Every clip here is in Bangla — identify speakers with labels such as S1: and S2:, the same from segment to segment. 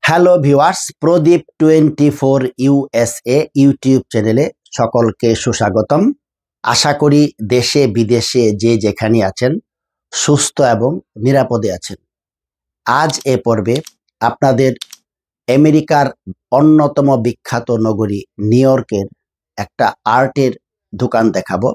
S1: হ্যালো ভিউয়ার্স, প্রদীপ 24 USA ইউটিউব চ্যানেলে সকলকে সুস্বাগতম। আশা করি দেশে বিদেশে যে যেখানে আছেন সুস্থ এবং নিরাপদে আছেন। আজ এ পর্বে আপনাদের আমেরিকার অন্যতম বিখ্যাত নগরী নিউ ইয়র্কের একটা আর্টের দোকান দেখাবো।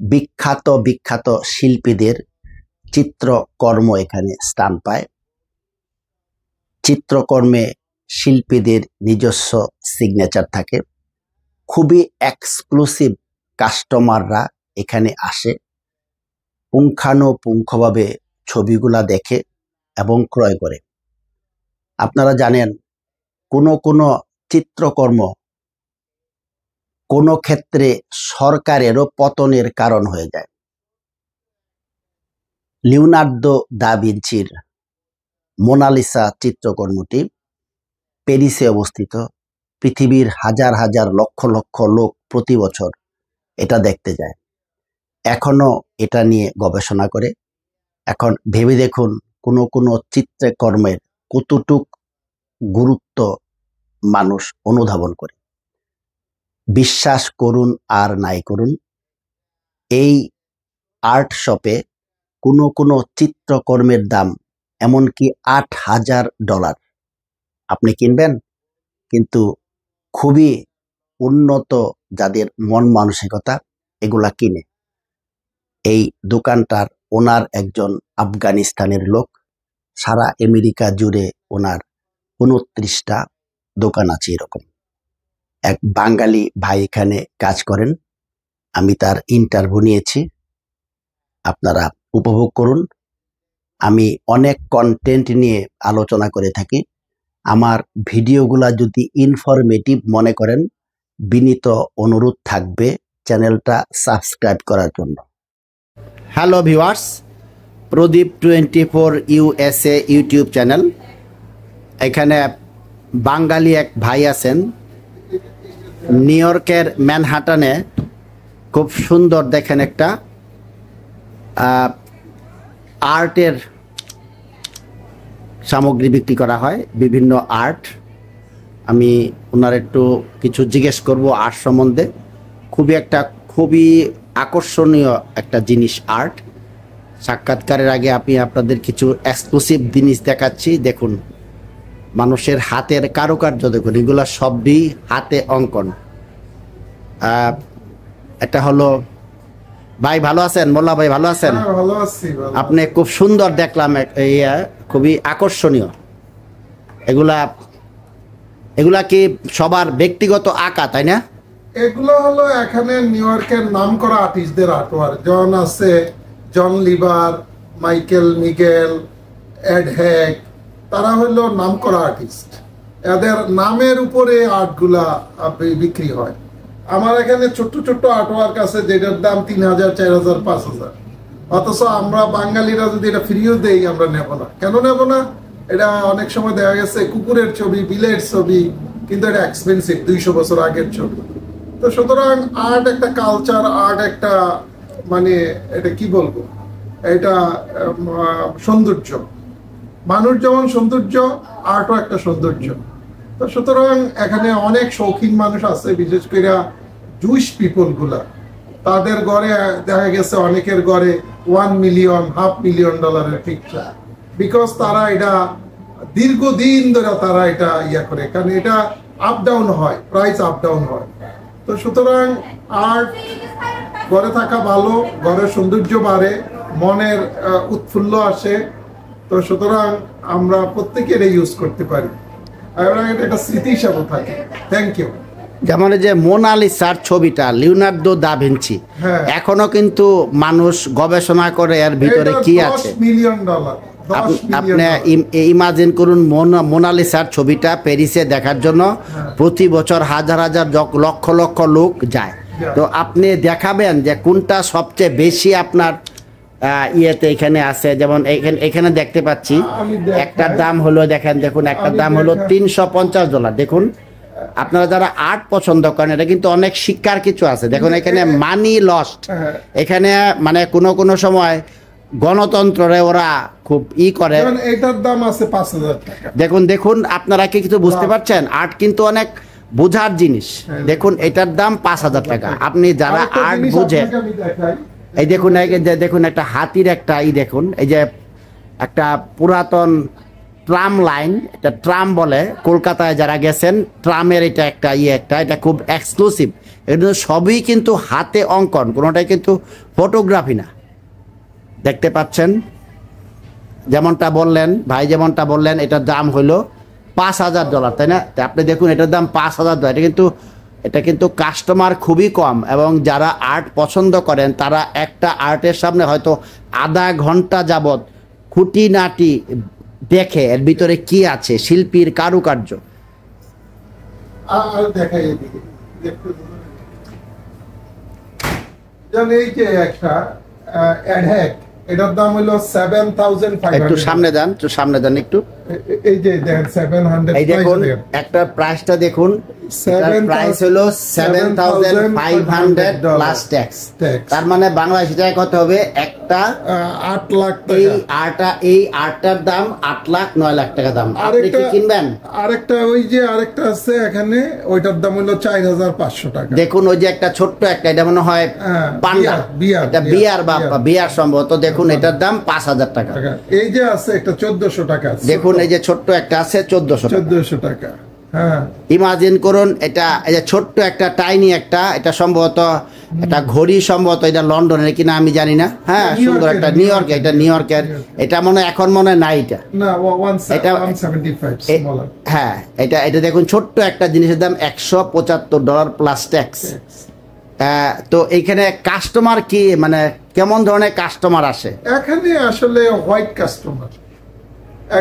S1: বিখ্যাত বিখ্যাত শিল্পীদের চিত্রকর্ম এখানে স্থান পায়। চিত্রকর্মে শিল্পীদের নিজস্ব সিগনেচার থাকে। খুবই এক্সক্লুসিভ কাস্টমাররা এখানে আসে, পুঙ্খানুপুঙ্খভাবে ছবিগুলা দেখে এবং ক্রয় করে। আপনারা জানেন, কোনো চিত্রকর্ম কোনো ক্ষেত্রে সরকারেরও পতনের কারণ হয়ে যায়। লিওনার্দো দা ভিঞ্চির মোনালিসা চিত্রকর্মটি প্যারিসে অবস্থিত। পৃথিবীর হাজার হাজার লক্ষ লক্ষ লোক প্রতি বছর এটা দেখতে যায়, এখনো এটা নিয়ে গবেষণা করে। এখন ভেবে দেখুন, কোনো চিত্রকর্মের কতটুক গুরুত্ব মানুষ অনুধাবন করে। বিশ্বাস করুন আর নাই করুন, এই আর্ট শপে কোনো চিত্রকর্মের দাম এমনকি $8,000। আপনি কিনবেন, কিন্তু খুবই উন্নত যাদের মন মানসিকতা এগুলা কিনে। এই দোকানটার ওনার একজন আফগানিস্তানের লোক। সারা আমেরিকা জুড়ে ওনার 29টা দোকান আছে। এরকম এক বাঙালি ভাই এখানে কাজ করেন। আমি তার ইন্টারভিউ নিয়েছি, আপনারা উপভোগ করুন। আমি অনেক কন্টেন্ট নিয়ে আলোচনা করে থাকি। আমার ভিডিওগুলা যদি ইনফরমেটিভ মনে করেন, বিনীত অনুরোধ থাকবে চ্যানেলটা সাবস্ক্রাইব করার জন্য। হ্যালো ভিউয়ার্স, প্রদীপ 24 USA ইউটিউব চ্যানেল। এখানে বাঙালি এক ভাই আছেন নিউ ইয়র্কের ম্যানহাটনে। খুব সুন্দর দেখেন একটা আর্টের সামগ্রী বিক্রি করা হয়, বিভিন্ন আর্ট। আমি ওনার একটু কিছু জিজ্ঞেস করব আর্ট সম্বন্ধে। খুবই আকর্ষণীয় একটা জিনিস আর্ট। সাক্ষাৎকারের আগে আমি আপনাদের কিছু এক্সক্লুসিভ জিনিস দেখাচ্ছি। দেখুন, মানুষের হাতের কারুকার্য দেখুন, এগুলো সবই হাতে অঙ্কন। এটা হলো, ভাই ভালো আছেন? মোল্লা ভাই ভালো আছেন?
S2: ভালো আছি।
S1: আপনি খুব সুন্দর দেখলাম, খুবই আকর্ষণীয়। এগুলা কি সবার ব্যক্তিগত আঁকা, তাই না?
S2: এগুলো হলো এখানে নিউ ইয়র্কের নামকরা আর্টিস্টদের artwork. John Lever, Michael Nigel, Ed Hack, তারা হলো নামকরা আর্টিস্ট। এদের নামের উপরে আর্টগুলা বিক্রি হয়। আমার এখানে ছোট্ট ছোট্ট আর্টওয়ার্ক আছে যেটার দাম 3,000, 4,000, 5,000। অথচ আমরা বাঙালিরা যদি এটা ফ্রিও দেই, আমরা নেব না। কেন নেব না? এটা অনেক সময় দেখা গেছে কুকুরের ছবি, বিলের ছবি, কিন্তু এটা এক্সপেন্সিভ, 200 বছর আগের ছবি। তো সুতরাং আর্ট একটা কালচার, আর্ট একটা মানে এটা কি বলবো, এটা সৌন্দর্য। মানুষ যেমন সৌন্দর্য, আর্টও একটা সৌন্দর্য। তো সুতরাং এখানে অনেক শৌখিন মানুষ আছে, বিশেষ করে জুইশ পিপল গুলা। তাদের ঘরে দেখা গেছে অনেকের ঘরে $1 মিলিয়ন, $500,000 পিকচার। বিকজ তারা এটা দীর্ঘদিন ধরে তারা এটা করে, কারণ এটা আপ ডাউন হয়, প্রাইস আপ ডাউন হয়। তো সুতরাং আর্ট ঘরে থাকা ভালো, ঘরের সৌন্দর্য বাড়ে, মনের উৎফুল্ল আসে। তো সুতরাং আমরা প্রত্যেকে এটা ইউজ করতে পারি, এটা স্মৃতি হিসাবে থাকে। Thank you.
S1: যেমন যে মোনালিসার ছবিটা, লিওনার্দো দা ভিঞ্চি, এখনো কিন্তু মানুষ গবেষণা করে এর ভিতরে কি আছে।
S2: $10 মিলিয়ন।
S1: আপনি ইমাজিন করুন, মোনালিসার ছবিটা প্যারিসে দেখার জন্য প্রতি বছর হাজার হাজার লক্ষ লক্ষ লোক যায়। তো আপনি দেখাবেন যে কোনটা সবচেয়ে বেশি আপনার এখানে আছে। যেমন এখানে দেখতে পাচ্ছি একটার দাম হলো, দেখুন একটার দাম হলো $350। দেখুন, আপনারা যারা আর্ট পছন্দ করেন, এটা কিন্তু অনেক শিক্ষার কিছু আছে। দেখুন এখানে মানি লস্ট, এখানে মানে কোনো সময় গণতন্ত্রে ওরা খুব করে।
S2: যেমন এটার দাম আছে 5,000 টাকা।
S1: দেখুন আপনারা কি কিছু বুঝতে পারছেন? আর্ট কিন্তু অনেক বোঝার জিনিস। দেখুন এটার দাম 5,000 টাকা। আপনি যারা
S2: আরেকটা
S1: আর্ট
S2: জিনিস
S1: বোঝে,
S2: আপনাকে আমি দেখাই।
S1: এই দেখুন দেখুন একটা হাতির একটা দেখুন, এই যে একটা পুরাতন ট্রাম লাইন, এটা ট্রাম বলে, কলকাতায় যারা গেছেন ট্রামের এটা একটা এটা খুব এক্সক্লুসিভ। এটা সবই কিন্তু হাতে অঙ্কন, কোনোটাই কিন্তু ফটোগ্রাফি না। দেখতে পাচ্ছেন যেমনটা বললেন ভাই, যেমনটা বললেন এটার দাম হলো $5,000, তাই না? আপনি দেখুন এটার দাম $5,000। এটা কিন্তু কাস্টমার খুবই কম, এবং যারা আর্ট পছন্দ করেন তারা একটা আর্টের সামনে হয়তো আধা ঘন্টা যাবৎ খুঁটিনাটি দেখে এর ভিতরে কি আছে, শিল্পীর কারুকার্য।
S2: আর দেখাই এদিকে, যেমন এই যে একটা অ্যাডহ্যাক, এটার দাম হলো 7,500।
S1: একটু সামনে দেন, একটু।
S2: এই যে দেখেন 700।
S1: এই দেখুন একটা প্রাইসটা দেখুন, প্রাইস হলো 7,500 প্লাস ট্যাক্স। তার মানে বাংলাদেশি টাকায় কত হবে? একটা
S2: 8 লাখ টাকা।
S1: এই আটটার দাম 8 লাখ 9 লাখ টাকা দাম। আপনি কি কিনবেন?
S2: আরেকটা ওই যে আরেকটা আছে এখানে, ওইটার দাম হলো 4,500 টাকা।
S1: দেখুন ওই যে একটা ছোট্ট একটা, এটা মনে হয় পান্ডা, এটা বিয়ার সম্ভবত। দেখুন এটার দাম 5,000 টাকা।
S2: এই যে আছে একটা 1,400 টাকা।
S1: দেখুন এই যে ছোট্ট একটা আছে 1,400
S2: টাকা। হ্যাঁ,
S1: ইমাজিন করুন এটা, এই যে ছোট্ট একটা টাইনি একটা, এটা সম্ভবত একটা ঘড়ি, সম্ভবত এটা লন্ডনের কিনা আমি জানি না। হ্যাঁ, সুন্দর একটা নিউ ইয়র্কের, এটা নিউ ইয়র্কের। এটা মনে এখন মনে হয় না, এটা
S2: না 175।
S1: হ্যাঁ, এটা দেখুন ছোট্ট একটা জিনিসের দাম $175 প্লাস ট্যাক্স। তো এইখানে কাস্টমার কি, মানে কেমন ধরনের কাস্টমার আসে
S2: এখানে? আসলে হোয়াইট কাস্টমার।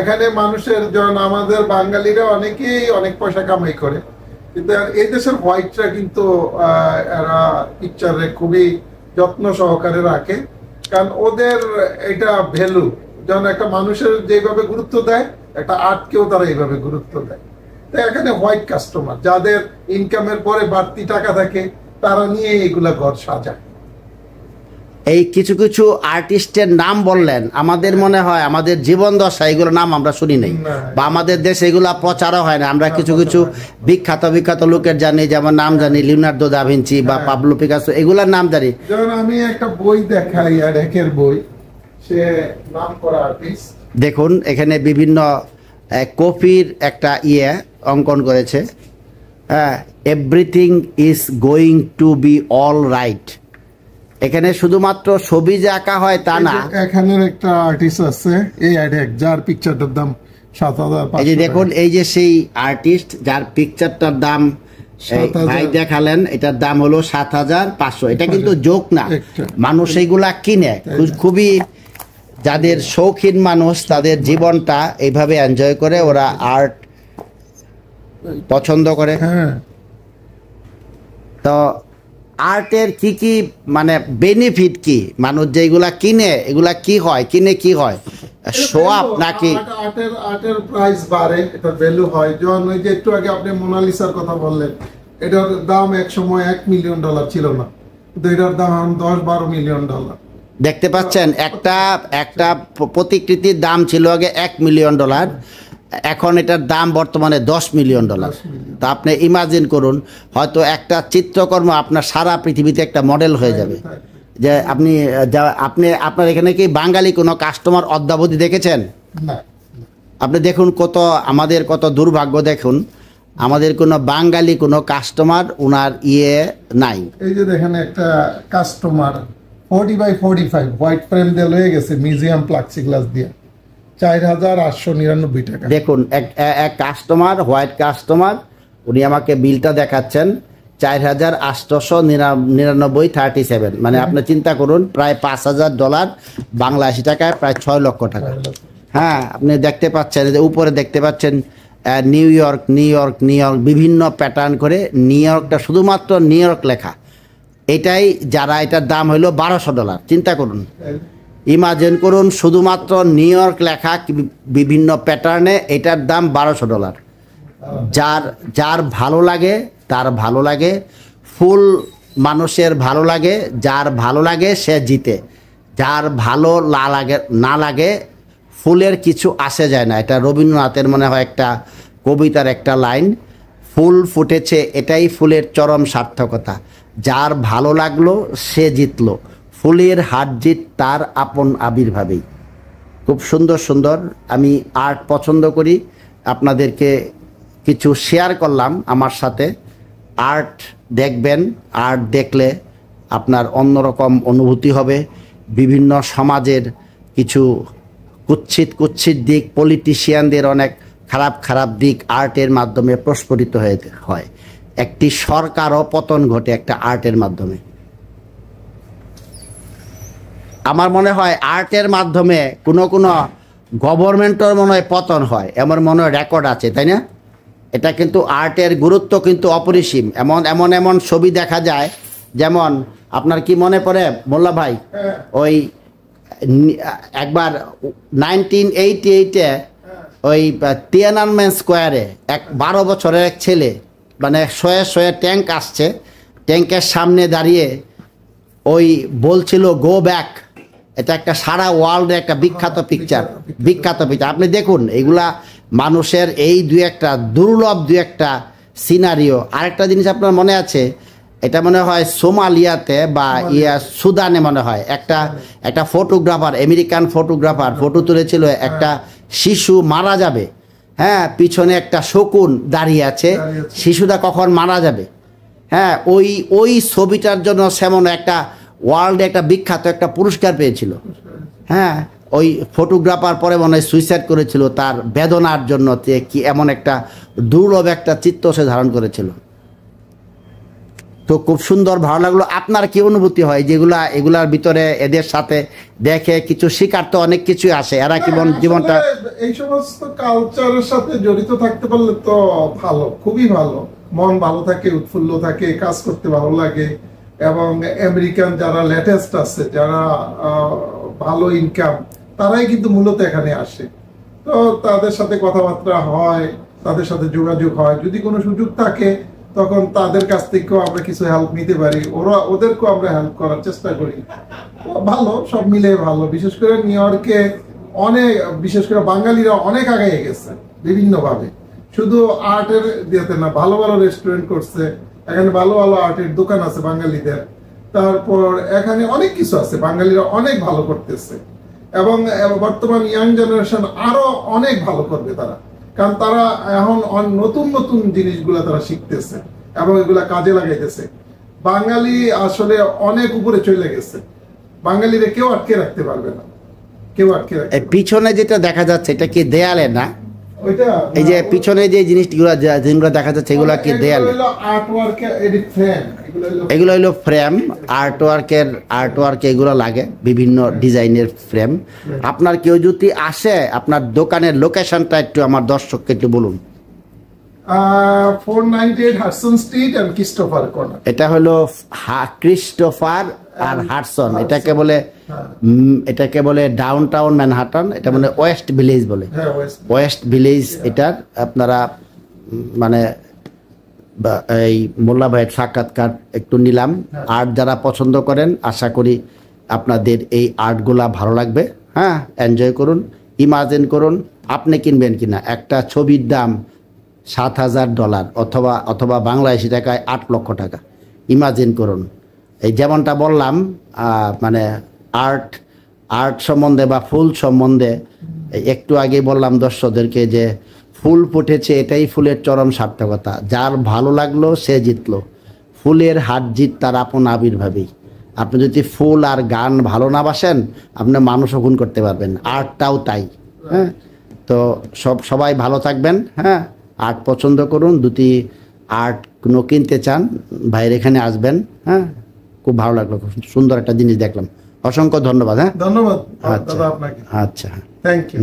S2: এখানে মানুষের, যেমন আমাদের বাঙালিরা অনেকেই অনেক পয়সা কামাই করে, কিন্তু এই দেশের হোয়াইটরা কিন্তু এরা পিকচারে খুবই যত্ন সহকারে রাখে, কারণ ওদের এটা ভ্যালু। যেমন একটা মানুষের যেভাবে গুরুত্ব দেয়, একটা আর্টকেও তারা এইভাবে গুরুত্ব দেয়। তো এখানে হোয়াইট কাস্টমার, যাদের ইনকামের পরে বাড়তি টাকা থাকে, তারা নিয়ে এগুলা ঘর সাজায়।
S1: এই কিছু কিছু আর্টিস্টের নাম বললেন, আমাদের মনে হয় আমাদের জীবন দশা এগুলো নাম আমরা শুনি নাই, বা আমাদের দেশে এগুলা প্রচারও হয় না। আমরা কিছু কিছু বিখ্যাত লোকের জানি, যেমন নাম জানি লিওনার্দো দা ভিঞ্চি বা পাবলো পিকাসো, এগুলার নাম জানি।
S2: যেমন আমি একটা বই দেখাই, অ্যাডহ্যাকের বই, সে নাম করা আর্টিস্ট।
S1: দেখুন এখানে বিভিন্ন কপির একটা অঙ্কন করেছে। হ্যাঁ, everything is going to be all right. এখানে শুধুমাত্র ছবি যে আঁকা হয় তা না,
S2: এখানের একটা আর্টিস্ট আছে এই অ্যাডহ্যাক, যার পিকচারটার দাম 7,500।
S1: এই যে দেখুন, এই যে সেই আর্টিস্ট যার পিকচারটার দাম ভাই দেখালেন, এটার দাম হলো 7,500। এটা কিন্তু জোক না, মানুষ এইগুলা কিনে। খুবই যাদের শৌখিন মানুষ, তাদের জীবনটা এইভাবে এনজয় করে, ওরা আর্ট পছন্দ করে। তো আর্টের কি মানে বেনিফিট কি? মানুষ যেগুলা কিনে, এগুলা কি হয়, কিনে কি হয়, শো আপ নাকি?
S2: আর্টের প্রাইস বাড়ে, এটা ভ্যালু হয়। যেমন ওই যে একটু আগে আপনি মোনালিসার কথা বললেন, এটার দাম এক সময় $1 মিলিয়ন ছিল না, কিন্তু এটার দাম এখন $10-12 মিলিয়ন।
S1: দেখতে পাচ্ছেন, একটা প্রতিকৃতির দাম ছিল আগে $1 মিলিয়ন, এখন এটার দাম বর্তমানে $10 মিলিয়ন। তা আপনি ইমাজিন করুন, হয়তো একটা চিত্রকর্ম আপনার সারা পৃথিবীতে একটা মডেল হয়ে যাবে। যে আপনার এখানে কি বাঙালি কোনো কাস্টমার অদ্যাবধি দেখেছেন? আপনি দেখুন আমাদের কত দুর্ভাগ্য। দেখুন আমাদের কোনো বাঙালি কোনো কাস্টমার ওনার নাই। এই
S2: যে দেখেন একটা কাস্টমার 40x45 হোয়াইট ফ্রেম দিয়ে লয়ে গেছে, মিউজিয়াম প্লাক্সিগ্লাস দিয়ে, 4,899 টাকা।
S1: দেখুন এক কাস্টমার, হোয়াইট কাস্টমার, উনি আমাকে বিলটা দেখাচ্ছেন, 4,899.37। মানে আপনি চিন্তা করুন, প্রায় $5,000, বাংলাদেশি টাকায় প্রায় 6 লক্ষ টাকা। হ্যাঁ, আপনি দেখতে পাচ্ছেন, উপরে দেখতে পাচ্ছেন নিউ ইয়র্ক, বিভিন্ন প্যাটার্ন করে নিউ ইয়র্কটা শুধুমাত্র নিউ ইয়র্ক লেখা। এটাই যারা, এটার দাম হলো $1,200। চিন্তা করুন, ইমাজিন করুন, শুধুমাত্র নিউ ইয়র্ক লেখা বিভিন্ন প্যাটার্নে, এটার দাম $1,200। যার ভালো লাগে তার ভালো লাগে, ফুল মানুষের ভালো লাগে, যার ভালো লাগে সে জিতে। যার ভালো না লাগে ফুলের কিছু আসে যায় না। এটা রবীন্দ্রনাথের মনে হয় একটা কবিতার একটা লাইন, ফুল ফুটেছে এটাই ফুলের চরম সার্থকতা, যার ভালো লাগলো সে জিতলো, ফুলের হার জিত তার আপন আবির্ভাবেই। খুব সুন্দর সুন্দর, আমি আর্ট পছন্দ করি, আপনাদেরকে কিছু শেয়ার করলাম আমার সাথে। আর্ট দেখবেন, আর্ট দেখলে আপনার অন্যরকম অনুভূতি হবে। বিভিন্ন সমাজের কিছু কুৎসিত দিক, পলিটিশিয়ানদের অনেক খারাপ দিক আর্টের মাধ্যমে প্রস্ফুটিত হয়। একটি সরকারও পতন ঘটে একটা আর্টের মাধ্যমে। আমার মনে হয় আর্টের মাধ্যমে কোনো গভর্নমেন্টের মনে হয় পতন হয়, এমন মনে হয় রেকর্ড আছে, তাই না? এটা কিন্তু আর্টের গুরুত্ব কিন্তু অপরিসীম। এমন ছবি দেখা যায়, যেমন আপনার কি মনে পড়ে মোল্লা ভাই, ওই একবার 1988-এ ওই তিয়ানানমেন স্কোয়ারে 12 বছরের এক ছেলে, মানে শয়ে ট্যাঙ্ক আসছে, ট্যাঙ্কের সামনে দাঁড়িয়ে ওই বলছিল গো ব্যাক। এটা একটা সারা ওয়ার্ল্ডে একটা বিখ্যাত পিকচার। আপনি দেখুন, এগুলা মানুষের এই দুর্লভ দুই একটা সিনারিও। আরেকটা জিনিস আপনার মনে আছে, এটা মনে হয় সোমালিয়াতে বা সুদানে মনে হয় একটা ফটোগ্রাফার, আমেরিকান ফটোগ্রাফার ফটো তুলেছিল, একটা শিশু মারা যাবে, হ্যাঁ, পিছনে একটা শকুন দাঁড়িয়ে আছে, শিশুটা কখন মারা যাবে। হ্যাঁ, ওই ছবিটার জন্য সেমন একটা ওয়ার্ল্ডে একটা বিখ্যাত একটা পুরস্কার পেয়েছিল। হ্যাঁ, ওই ফটোগ্রাফার পরে মনে হয় সুইসাইড করেছিল তার বেদনার জন্য, কি এমন একটা দুর্লভ একটা চিত্র সে ধারণ করেছিল। তো খুব সুন্দর, ভালো লাগলো। আপনার কি অনুভূতি হয় এগুলার ভিতরে এদের সাথে দেখে কিছু শিকার তো অনেক কিছু আসে, এরা কি জীবনটা
S2: এই সমস্ত কালচারের সাথে জড়িত থাকতে পারলে তো ভালো, খুবই ভালো, মন ভালো থাকে, উৎফুল্ল থাকে, কাজ করতে ভালো লাগে। এবং আমেরিকান যারা লেটেস্ট আছে, যারা ভালো ইনকাম, তারাই কিন্তু মূলত এখানে আসে। তো তাদের সাথে কথাবার্তা হয়, তাদের সাথে যোগাযোগ হয়, যদি কোনো সুযোগ থাকে তখন তাদের কাছ থেকেও আমরা কিছু হেল্প নিতে পারি, ওদেরকেও আমরা হেল্প করার চেষ্টা করি। ভালো, সব মিলে ভালো। বিশেষ করে নিউ ইয়র্কে বিশেষ করে বাঙালিরা অনেক আগে গেছে বিভিন্নভাবে, শুধু আর্টের দিয়েতে না, ভালো রেস্টুরেন্ট করছে এখানে, ভালো আর্টের দোকান আছে বাঙালিদের। তারপর এখানে অনেক কিছু আছে, বাঙালিরা অনেক ভালো করতেছে। এবং বর্তমান ইয়াং জেনারেশন আরো অনেক ভালো করবে তারা, কারণ তারা এখন নতুন জিনিসগুলা তারা শিখতেছে এবং এগুলা কাজে লাগাইতেছে। বাঙালি আসলে অনেক উপরে চলে গেছে, বাঙালিরা কেউ আটকে রাখতে পারবে না, কেউ আটকে রাখতে।
S1: পিছনে যেটা দেখা যাচ্ছে এটা কি দেয়ালে না? এই যে পিছনে যে জিনিসগুলো দেখা যাচ্ছে এগুলো কি দেয়ালে? এগুলো হইলো ফ্রেম, আর্টওয়ার্ক এগুলো লাগে, বিভিন্ন ডিজাইনের ফ্রেম। আপনার কেউ যদি আসে, আপনার দোকানের লোকেশনটা একটু আমার দর্শককে একটু বলুন।
S2: 498 Hudson Street and Christopher corner.
S1: এটা হলো ক্রিস্টোফার আর হাডসন, এটাকে বলে ডাউনটাউন ম্যানহাটন, এটা মানে ওয়েস্ট ভিলেজ বলে, ওয়েস্ট ভিলেজ। এটার আপনারা মানে এই মোল্লা ভাইয়ের সাক্ষাৎকার একটু নিলাম। আর্ট যারা পছন্দ করেন, আশা করি আপনাদের এই আর্টগুলা ভালো লাগবে। হ্যাঁ, এনজয় করুন, ইমাজিন করুন আপনি কিনবেন কিনা। একটা ছবির দাম $7,000 অথবা বাংলাদেশি টাকায় 8 লক্ষ টাকা। ইমাজিন করুন। এই যেমনটা বললাম, মানে আর্ট সম্বন্ধে বা ফুল সম্বন্ধে একটু আগে বললাম দর্শকদেরকে যে ফুল ফুটেছে এটাই ফুলের চরম সার্থকতা, যার ভালো লাগলো সে জিতলো, ফুলের হার জিত তার আপন আবির্ভাবেই। আপনি যদি ফুল আর গান ভালো না বাসেন, আপনি মানুষও খুন করতে পারবেন, আর্টটাও তাই। হ্যাঁ, তো সবাই ভালো থাকবেন। হ্যাঁ, আর্ট পছন্দ করুন, দুটি আর্ট কোনো কিনতে চান ভাইয়ের এখানে আসবেন। হ্যাঁ, খুব ভালো লাগলো, খুব সুন্দর একটা জিনিস দেখলাম। অসংখ্য ধন্যবাদ। হ্যাঁ,
S2: ধন্যবাদ
S1: দাদা আপনাকে। আচ্ছা,
S2: থ্যাংক ইউ।